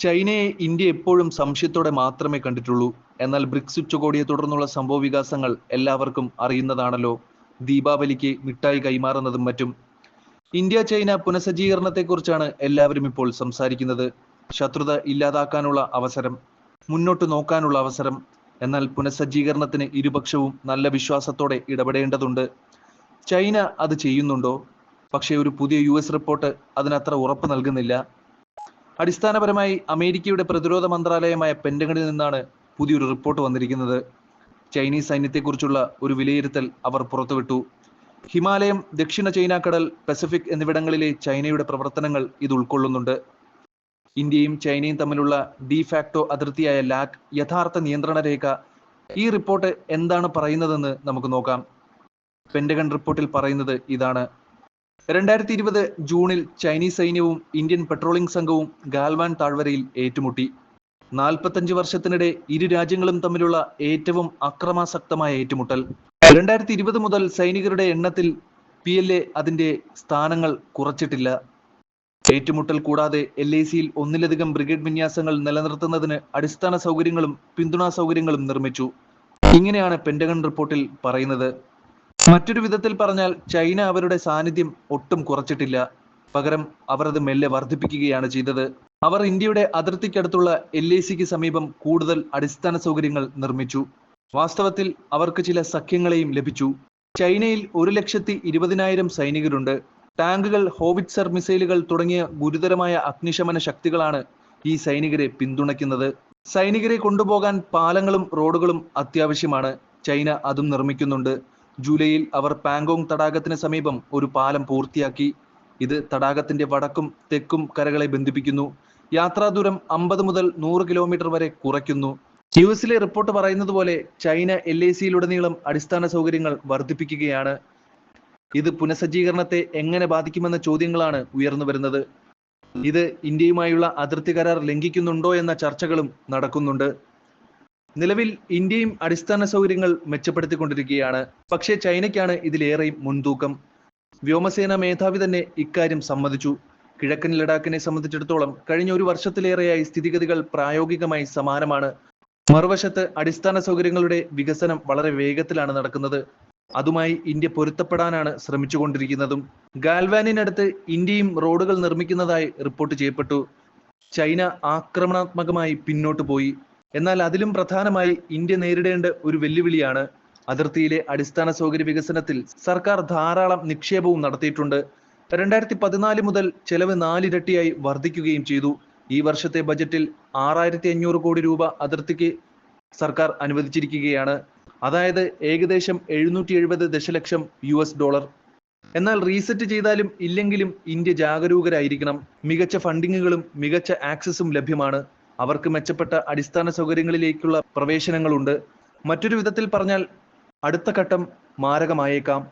ചൈനയെ ഇന്ത്യ എപ്പോഴും സംശയത്തോടെ മാത്രമേ കണ്ടിട്ടുള്ളൂ. എന്നാൽ ബ്രിക്സ് ഉച്ചകോടിയെ തുടർന്നുള്ള സംഭവ വികാസങ്ങൾ എല്ലാവർക്കും അറിയുന്നതാണല്ലോ. ദീപാവലിക്ക് മിഠായി കൈമാറുന്നതും മറ്റും. ഇന്ത്യ ചൈന പുനഃസജ്ജീകരണത്തെക്കുറിച്ചാണ് എല്ലാവരും ഇപ്പോൾ സംസാരിക്കുന്നത്. ശത്രുത ഇല്ലാതാക്കാനുള്ള അവസരം, മുന്നോട്ട് നോക്കാനുള്ള അവസരം. എന്നാൽ പുനഃസജ്ജീകരണത്തിന് ഇരുപക്ഷവും നല്ല വിശ്വാസത്തോടെ ഇടപെടേണ്ടതുണ്ട്. ചൈന അത് ചെയ്യുന്നുണ്ടോ? പക്ഷേ ഒരു പുതിയ US റിപ്പോർട്ട് അതിനത്ര ഉറപ്പ് നൽകുന്നില്ല. അടിസ്ഥാനപരമായി അമേരിക്കയുടെ പ്രതിരോധ മന്ത്രാലയമായ പെന്റഗണിൽ നിന്നാണ് പുതിയൊരു റിപ്പോർട്ട് വന്നിരിക്കുന്നത്. ചൈനീസ് സൈന്യത്തെക്കുറിച്ചുള്ള ഒരു വിലയിരുത്തൽ അവർ പുറത്തുവിട്ടു. ഹിമാലയം, ദക്ഷിണ ചൈനാക്കടൽ, പസഫിക് എന്നിവിടങ്ങളിലെ ചൈനയുടെ പ്രവർത്തനങ്ങൾ ഇത് ഉൾക്കൊള്ളുന്നുണ്ട്. ഇന്ത്യയും ചൈനയും തമ്മിലുള്ള ഡിഫാക്ടോ അതിർത്തിയായ ലാക് യഥാർത്ഥ നിയന്ത്രണ രേഖ. ഈ റിപ്പോർട്ട് എന്താണ് പറയുന്നതെന്ന് നമുക്ക് നോക്കാം. പെന്റഗൺ റിപ്പോർട്ടിൽ പറയുന്നത് ഇതാണ്. 2020 ജൂണിൽ ചൈനീസ് സൈന്യവും ഇന്ത്യൻ പെട്രോളിംഗ് സംഘവും ഗാൽവാൻ താഴ്വരയിൽ ഏറ്റുമുട്ടി. 45 വർഷത്തിനിടെ ഇരു രാജ്യങ്ങളും തമ്മിലുള്ള ഏറ്റവും അക്രമാസക്തമായ ഏറ്റുമുട്ടൽ. 2020 മുതൽ സൈനികരുടെ എണ്ണത്തിൽ PLA അതിന്റെ സ്ഥാനങ്ങൾ കുറച്ചിട്ടില്ല. ഏറ്റുമുട്ടൽ കൂടാതെ LACയിൽ ഒന്നിലധികം ബ്രിഗേഡ് വിന്യാസങ്ങൾ നിലനിർത്തുന്നതിന് അടിസ്ഥാന സൗകര്യങ്ങളും പിന്തുണാ സൗകര്യങ്ങളും നിർമ്മിച്ചു. ഇങ്ങനെയാണ് പെന്റഗൺ റിപ്പോർട്ടിൽ പറയുന്നത്. മറ്റൊരു വിധത്തിൽ പറഞ്ഞാൽ ചൈന അവരുടെ സാന്നിധ്യം ഒട്ടും കുറച്ചിട്ടില്ല. പകരം അവർ അത് മെല്ലെ വർദ്ധിപ്പിക്കുകയാണ് ചെയ്തത്. അവർ ഇന്ത്യയുടെ അതിർത്തിക്കടുത്തുള്ള LACക്ക് സമീപം കൂടുതൽ അടിസ്ഥാന സൗകര്യങ്ങൾ നിർമ്മിച്ചു. വാസ്തവത്തിൽ അവർക്ക് ചില സഖ്യങ്ങളെയും ലഭിച്ചു. ചൈനയിൽ 1,20,000 സൈനികരുണ്ട്. ടാങ്കുകൾ, ഹോവിറ്റ്സർ മിസൈലുകൾ തുടങ്ങിയ ഗുരുതരമായ അഗ്നിശമന ശക്തികളാണ് ഈ സൈനികരെ പിന്തുണയ്ക്കുന്നത്. സൈനികരെ കൊണ്ടുപോകാൻ പാലങ്ങളും റോഡുകളും അത്യാവശ്യമാണ്. ചൈന അതും നിർമ്മിക്കുന്നുണ്ട്. ജൂലൈയിൽ അവർ പാങ്കോങ് തടാകത്തിന് സമീപം ഒരു പാലം പൂർത്തിയാക്കി. ഇത് തടാകത്തിന്റെ വടക്കും തെക്കും കരകളെ ബന്ധിപ്പിക്കുന്നു. യാത്രാദൂരം 50 മുതൽ 100 കിലോമീറ്റർ വരെ കുറയ്ക്കുന്നു. US-ലെ റിപ്പോർട്ട് പറയുന്നത് പോലെ ചൈന LACയിലുടനീളം അടിസ്ഥാന സൗകര്യങ്ങൾ വർദ്ധിപ്പിക്കുകയാണ്. ഇത് പുനഃസജ്ജീകരണത്തെ എങ്ങനെ ബാധിക്കുമെന്ന ചോദ്യങ്ങളാണ് ഉയർന്നു വരുന്നത്. ഇത് ഇന്ത്യയുമായുള്ള അതിർത്തി കരാർ ലംഘിക്കുന്നുണ്ടോ എന്ന ചർച്ചകളും നടക്കുന്നുണ്ട്. നിലവിൽ ഇന്ത്യയും അടിസ്ഥാന സൗകര്യങ്ങൾ മെച്ചപ്പെടുത്തിക്കൊണ്ടിരിക്കുകയാണ്. പക്ഷേ ചൈനയ്ക്കാണ് ഇതിലേറെയും മുൻതൂക്കം. വ്യോമസേന മേധാവി തന്നെ ഇക്കാര്യം സമ്മതിച്ചു. കിഴക്കൻ ലഡാക്കിനെ സംബന്ധിച്ചിടത്തോളം കഴിഞ്ഞ ഒരു വർഷത്തിലേറെയായി സ്ഥിതിഗതികൾ പ്രായോഗികമായി സമാനമാണ്. മറുവശത്ത് അടിസ്ഥാന സൗകര്യങ്ങളുടെ വികസനം വളരെ വേഗത്തിലാണ് നടക്കുന്നത്. അതുമായി ഇന്ത്യ പൊരുത്തപ്പെടാനാണ് ശ്രമിച്ചുകൊണ്ടിരിക്കുന്നതും. ഗാൽവാനിനടുത്ത് ഇന്ത്യയും റോഡുകൾ നിർമ്മിക്കുന്നതായി റിപ്പോർട്ട് ചെയ്യപ്പെട്ടു. ചൈന ആക്രമണാത്മകമായി പിന്നോട്ട് പോയി. എന്നാൽ അതിലും പ്രധാനമായി ഇന്ത്യ നേരിടേണ്ട ഒരു വെല്ലുവിളിയാണ്. അതിർത്തിയിലെ അടിസ്ഥാന സൗകര്യ വികസനത്തിൽ സർക്കാർ ധാരാളം നിക്ഷേപവും നടത്തിയിട്ടുണ്ട്. 2014 മുതൽ ചെലവ് 4 ഇരട്ടിയായി വർദ്ധിക്കുകയും ചെയ്തു. ഈ വർഷത്തെ ബജറ്റിൽ 6,500 കോടി രൂപ അതിർത്തിക്ക് സർക്കാർ അനുവദിച്ചിരിക്കുകയാണ്. അതായത് ഏകദേശം 770 ദശലക്ഷം $. എന്നാൽ റീസെറ്റ് ചെയ്താലും ഇല്ലെങ്കിലും ഇന്ത്യ ജാഗരൂകരായിരിക്കണം. മികച്ച ഫണ്ടിങ്ങുകളും മികച്ച ആക്സസും ലഭ്യമാണ്. അവർക്ക് മെച്ചപ്പെട്ട അടിസ്ഥാന സൗകര്യങ്ങളിലേക്കുള്ള പ്രവേശനങ്ങളുണ്ട്. മറ്റൊരു വിധത്തിൽ പറഞ്ഞാൽ അടുത്ത ഘട്ടം മാരകമായേക്കാം.